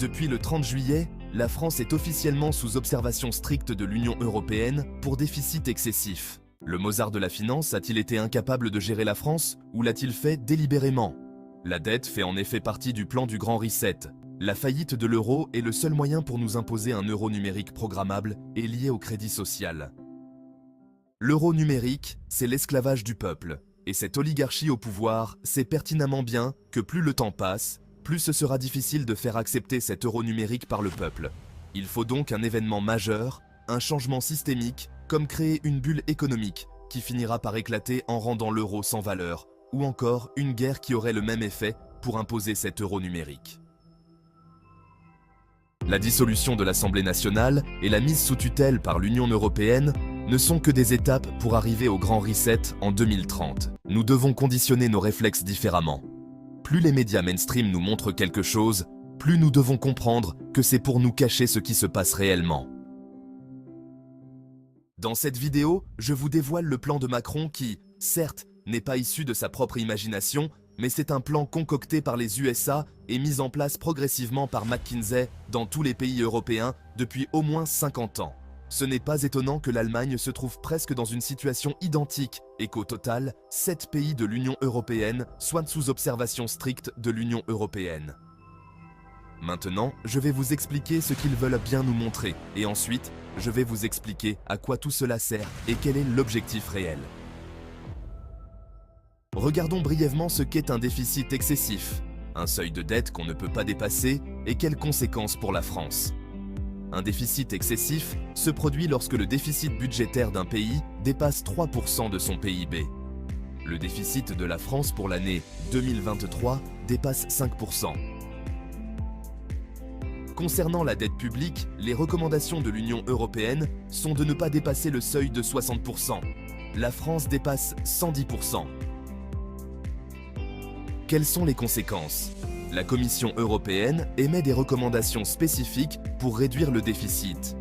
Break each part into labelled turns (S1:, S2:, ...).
S1: Depuis le 30 juillet, la France est officiellement sous observation stricte de l'Union européenne pour déficit excessif. Le Mozart de la finance a-t-il été incapable de gérer la France ou l'a-t-il fait délibérément? La dette fait en effet partie du plan du Grand Reset. La faillite de l'euro est le seul moyen pour nous imposer un euro numérique programmable et lié au crédit social. L'euro numérique, c'est l'esclavage du peuple. Et cette oligarchie au pouvoir sait pertinemment bien que plus le temps passe, plus ce sera difficile de faire accepter cet euro numérique par le peuple. Il faut donc un événement majeur, un changement systémique, comme créer une bulle économique qui finira par éclater en rendant l'euro sans valeur, ou encore une guerre qui aurait le même effet pour imposer cet euro numérique. La dissolution de l'Assemblée nationale et la mise sous tutelle par l'Union européenne ne sont que des étapes pour arriver au Grand Reset en 2030. Nous devons conditionner nos réflexes différemment. Plus les médias mainstream nous montrent quelque chose, plus nous devons comprendre que c'est pour nous cacher ce qui se passe réellement. Dans cette vidéo, je vous dévoile le plan de Macron qui, certes, n'est pas issu de sa propre imagination, mais c'est un plan concocté par les USA et mis en place progressivement par McKinsey dans tous les pays européens depuis au moins 50 ans. Ce n'est pas étonnant que l'Allemagne se trouve presque dans une situation identique et qu'au total, 7 pays de l'Union européenne soient sous observation stricte de l'Union européenne. Maintenant, je vais vous expliquer ce qu'ils veulent bien nous montrer et ensuite, je vais vous expliquer à quoi tout cela sert et quel est l'objectif réel. Regardons brièvement ce qu'est un déficit excessif, un seuil de dette qu'on ne peut pas dépasser et quelles conséquences pour la France. Un déficit excessif se produit lorsque le déficit budgétaire d'un pays dépasse 3% de son PIB. Le déficit de la France pour l'année 2023 dépasse 5%. Concernant la dette publique, les recommandations de l'Union européenne sont de ne pas dépasser le seuil de 60%. La France dépasse 110%. Quelles sont les conséquences? La Commission européenne émet des recommandations spécifiques pour réduire le déficit.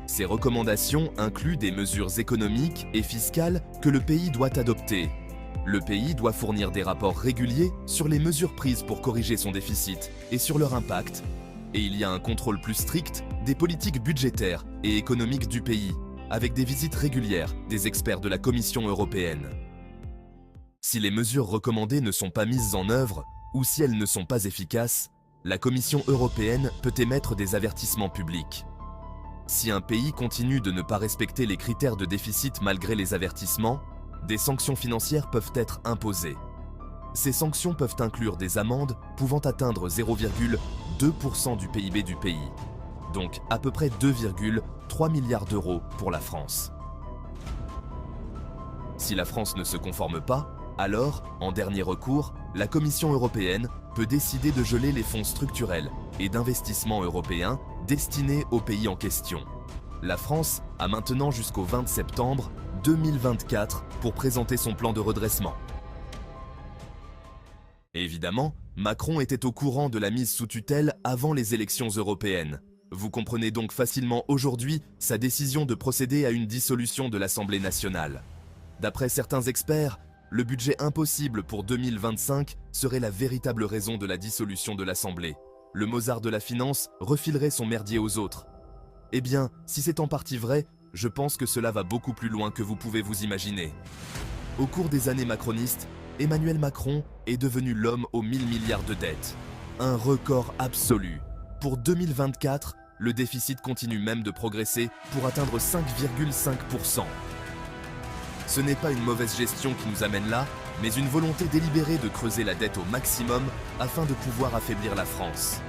S1: Ces recommandations incluent des mesures économiques et fiscales que le pays doit adopter. Le pays doit fournir des rapports réguliers sur les mesures prises pour corriger son déficit et sur leur impact. Et il y a un contrôle plus strict des politiques budgétaires et économiques du pays, avec des visites régulières des experts de la Commission européenne. Si les mesures recommandées ne sont pas mises en œuvre, ou si elles ne sont pas efficaces, la Commission européenne peut émettre des avertissements publics. Si un pays continue de ne pas respecter les critères de déficit malgré les avertissements, des sanctions financières peuvent être imposées. Ces sanctions peuvent inclure des amendes pouvant atteindre 0,2% du PIB du pays, donc à peu près 2,3 milliards d'euros pour la France. Si la France ne se conforme pas, alors, en dernier recours, la Commission européenne peut décider de geler les fonds structurels et d'investissement européens destinés aux pays en question. La France a maintenant jusqu'au 20 septembre 2024 pour présenter son plan de redressement. Évidemment, Macron était au courant de la mise sous tutelle avant les élections européennes. Vous comprenez donc facilement aujourd'hui sa décision de procéder à une dissolution de l'Assemblée nationale. D'après certains experts, le budget impossible pour 2025 serait la véritable raison de la dissolution de l'Assemblée. Le Mozart de la finance refilerait son merdier aux autres. Eh bien, si c'est en partie vrai, je pense que cela va beaucoup plus loin que vous pouvez vous imaginer. Au cours des années macronistes, Emmanuel Macron est devenu l'homme aux 1000 milliards de dettes. Un record absolu. Pour 2024, le déficit continue même de progresser pour atteindre 5,5%. Ce n'est pas une mauvaise gestion qui nous amène là, mais une volonté délibérée de creuser la dette au maximum afin de pouvoir affaiblir la France.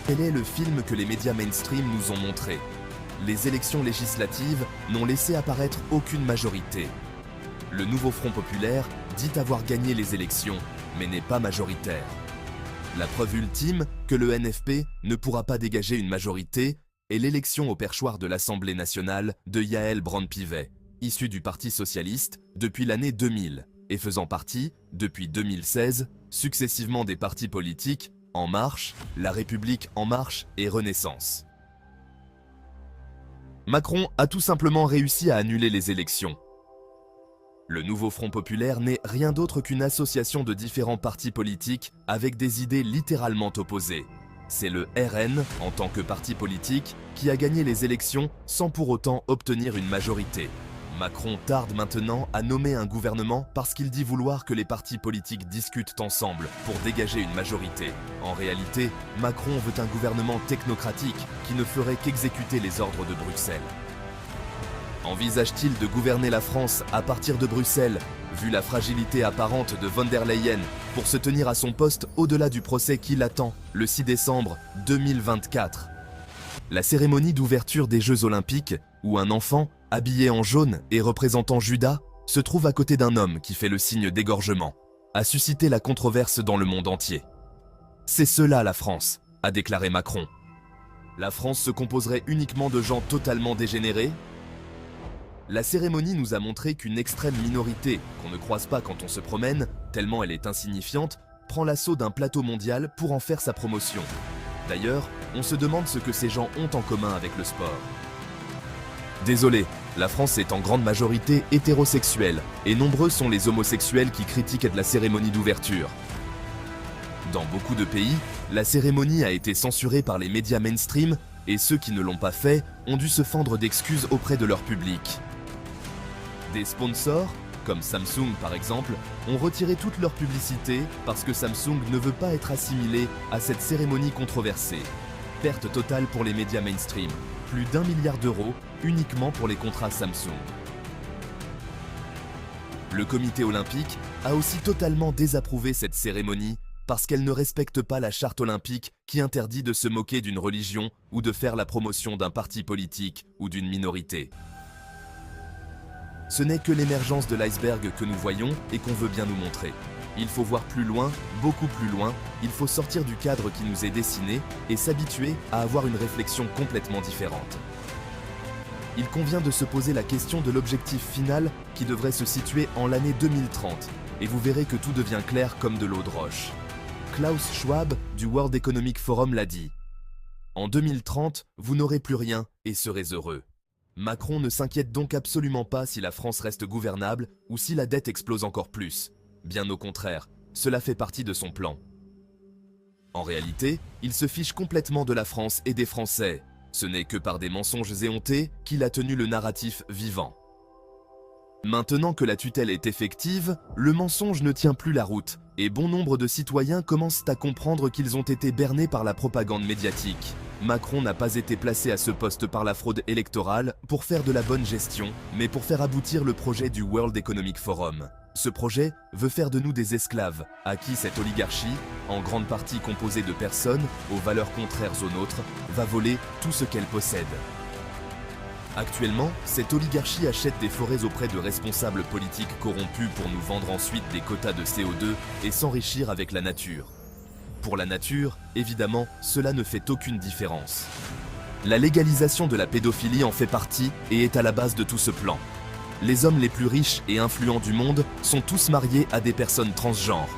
S1: Quel est le film que les médias mainstream nous ont montré? Les élections législatives n'ont laissé apparaître aucune majorité. Le nouveau Front populaire dit avoir gagné les élections, mais n'est pas majoritaire. La preuve ultime que le NFP ne pourra pas dégager une majorité est l'élection au perchoir de l'Assemblée nationale de Yaël Braun-Pivet, issu du Parti socialiste depuis l'année 2000 et faisant partie, depuis 2016, successivement des partis politiques En Marche, La République En Marche et Renaissance. Macron a tout simplement réussi à annuler les élections. Le nouveau Front populaire n'est rien d'autre qu'une association de différents partis politiques avec des idées littéralement opposées. C'est le RN, en tant que parti politique, qui a gagné les élections sans pour autant obtenir une majorité. Macron tarde maintenant à nommer un gouvernement parce qu'il dit vouloir que les partis politiques discutent ensemble pour dégager une majorité. En réalité, Macron veut un gouvernement technocratique qui ne ferait qu'exécuter les ordres de Bruxelles. Envisage-t-il de gouverner la France à partir de Bruxelles, vu la fragilité apparente de von der Leyen, pour se tenir à son poste au-delà du procès qui l'attend le 6 décembre 2024 ? La cérémonie d'ouverture des Jeux Olympiques, où un enfant, habillé en jaune et représentant Judas, se trouve à côté d'un homme qui fait le signe d'égorgement, a suscité la controverse dans le monde entier. C'est cela la France, a déclaré Macron. La France se composerait uniquement de gens totalement dégénérés ? La cérémonie nous a montré qu'une extrême minorité, qu'on ne croise pas quand on se promène, tellement elle est insignifiante, prend l'assaut d'un plateau mondial pour en faire sa promotion. D'ailleurs, on se demande ce que ces gens ont en commun avec le sport. Désolé, la France est en grande majorité hétérosexuelle, et nombreux sont les homosexuels qui critiquent la cérémonie d'ouverture. Dans beaucoup de pays, la cérémonie a été censurée par les médias mainstream, et ceux qui ne l'ont pas fait ont dû se fendre d'excuses auprès de leur public. Des sponsors, comme Samsung par exemple, ont retiré toute leur publicité parce que Samsung ne veut pas être assimilé à cette cérémonie controversée. Perte totale pour les médias mainstream, plus d'1 milliard d'euros uniquement pour les contrats Samsung. Le comité olympique a aussi totalement désapprouvé cette cérémonie parce qu'elle ne respecte pas la charte olympique qui interdit de se moquer d'une religion ou de faire la promotion d'un parti politique ou d'une minorité. Ce n'est que l'émergence de l'iceberg que nous voyons et qu'on veut bien nous montrer. Il faut voir plus loin, beaucoup plus loin, il faut sortir du cadre qui nous est dessiné et s'habituer à avoir une réflexion complètement différente. Il convient de se poser la question de l'objectif final qui devrait se situer en l'année 2030, et vous verrez que tout devient clair comme de l'eau de roche. Klaus Schwab du World Economic Forum l'a dit. En 2030, vous n'aurez plus rien et serez heureux. Macron ne s'inquiète donc absolument pas si la France reste gouvernable ou si la dette explose encore plus. Bien au contraire, cela fait partie de son plan. En réalité, il se fiche complètement de la France et des Français. Ce n'est que par des mensonges éhontés qu'il a tenu le narratif vivant. Maintenant que la tutelle est effective, le mensonge ne tient plus la route, et bon nombre de citoyens commencent à comprendre qu'ils ont été bernés par la propagande médiatique. Macron n'a pas été placé à ce poste par la fraude électorale pour faire de la bonne gestion, mais pour faire aboutir le projet du World Economic Forum. Ce projet veut faire de nous des esclaves, à qui cette oligarchie, en grande partie composée de personnes aux valeurs contraires aux nôtres, va voler tout ce qu'elle possède. Actuellement, cette oligarchie achète des forêts auprès de responsables politiques corrompus pour nous vendre ensuite des quotas de CO2 et s'enrichir avec la nature. Pour la nature, évidemment, cela ne fait aucune différence. La légalisation de la pédophilie en fait partie et est à la base de tout ce plan. Les hommes les plus riches et influents du monde sont tous mariés à des personnes transgenres.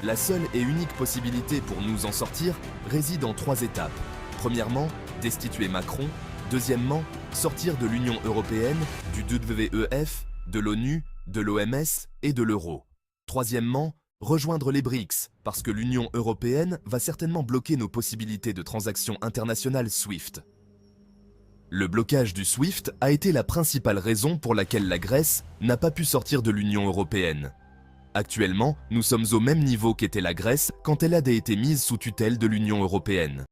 S1: La seule et unique possibilité pour nous en sortir réside en 3 étapes. Premièrement, destituer Macron. Deuxièmement, sortir de l'Union européenne, du WEF, de l'ONU, de l'OMS et de l'euro. Troisièmement, rejoindre les BRICS, parce que l'Union européenne va certainement bloquer nos possibilités de transactions internationales SWIFT. Le blocage du SWIFT a été la principale raison pour laquelle la Grèce n'a pas pu sortir de l'Union européenne. Actuellement, nous sommes au même niveau qu'était la Grèce quand elle a été mise sous tutelle de l'Union européenne.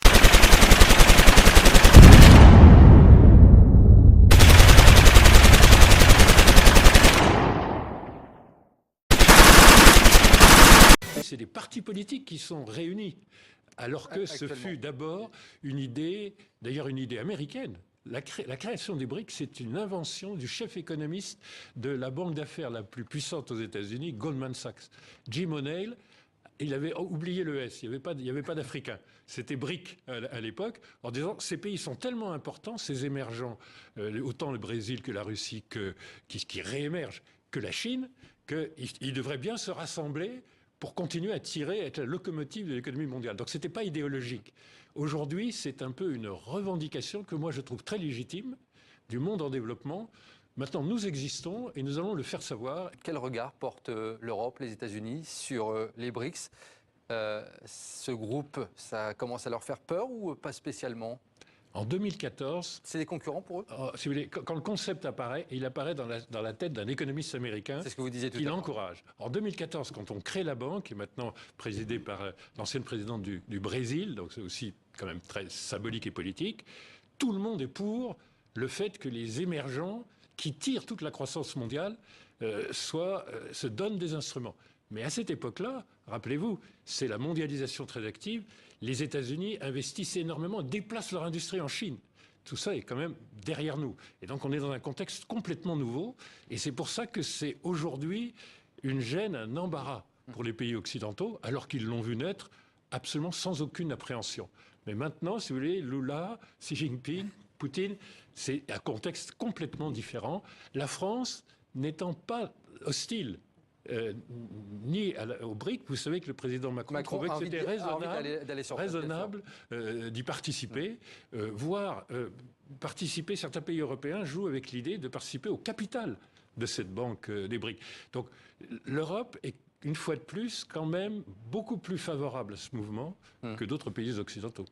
S2: C'est des partis politiques qui sont réunis, alors que ce fut d'abord une idée, d'ailleurs une idée américaine. La création des BRICS, c'est une invention du chef économiste de la banque d'affaires la plus puissante aux États-Unis, Goldman Sachs. Jim O'Neill, il avait oublié le S, il n'y avait pas d'Africain. C'était BRIC à l'époque, en disant ces pays sont tellement importants, ces émergents, autant le Brésil que la Russie, qui réémergent, que la Chine, qu'ils devraient bien se rassembler pour continuer à être la locomotive de l'économie mondiale. Donc ce n'était pas idéologique. Aujourd'hui, c'est un peu une revendication que moi je trouve très légitime du monde en développement. Maintenant, nous existons et nous allons le faire savoir.
S3: Quel regard porte l'Europe, les États-Unis sur les BRICS? Ce groupe, ça commence à leur faire peur ou pas spécialement?
S2: En 2014,
S3: C'est des concurrents pour eux?
S2: si vous voulez, quand le concept apparaît, il apparaît dans la tête d'un économiste américain
S3: C'est ce que vous disiez tout à
S2: qui
S3: l'heure.
S2: l'encourage. En 2014, quand on crée la banque, qui est maintenant présidée par l'ancienne présidente du Brésil, donc c'est aussi quand même très symbolique et politique, tout le monde est pour le fait que les émergents qui tirent toute la croissance mondiale se donnent des instruments. Mais à cette époque-là, rappelez-vous, c'est la mondialisation très active. Les États-Unis investissent énormément, déplacent leur industrie en Chine. Tout ça est quand même derrière nous. Et donc on est dans un contexte complètement nouveau. Et c'est pour ça que c'est aujourd'hui une gêne, un embarras pour les pays occidentaux, alors qu'ils l'ont vu naître absolument sans aucune appréhension. Mais maintenant, si vous voulez, Lula, Xi Jinping, Poutine, c'est un contexte complètement différent. La France n'étant pas hostile ni au BRIC, vous savez que le président Macron trouvait que c'était raisonnable d'y participer, voire participer, certains pays européens jouent avec l'idée de participer au capital de cette banque des BRIC. Donc l'Europe est une fois de plus quand même beaucoup plus favorable à ce mouvement que d'autres pays occidentaux.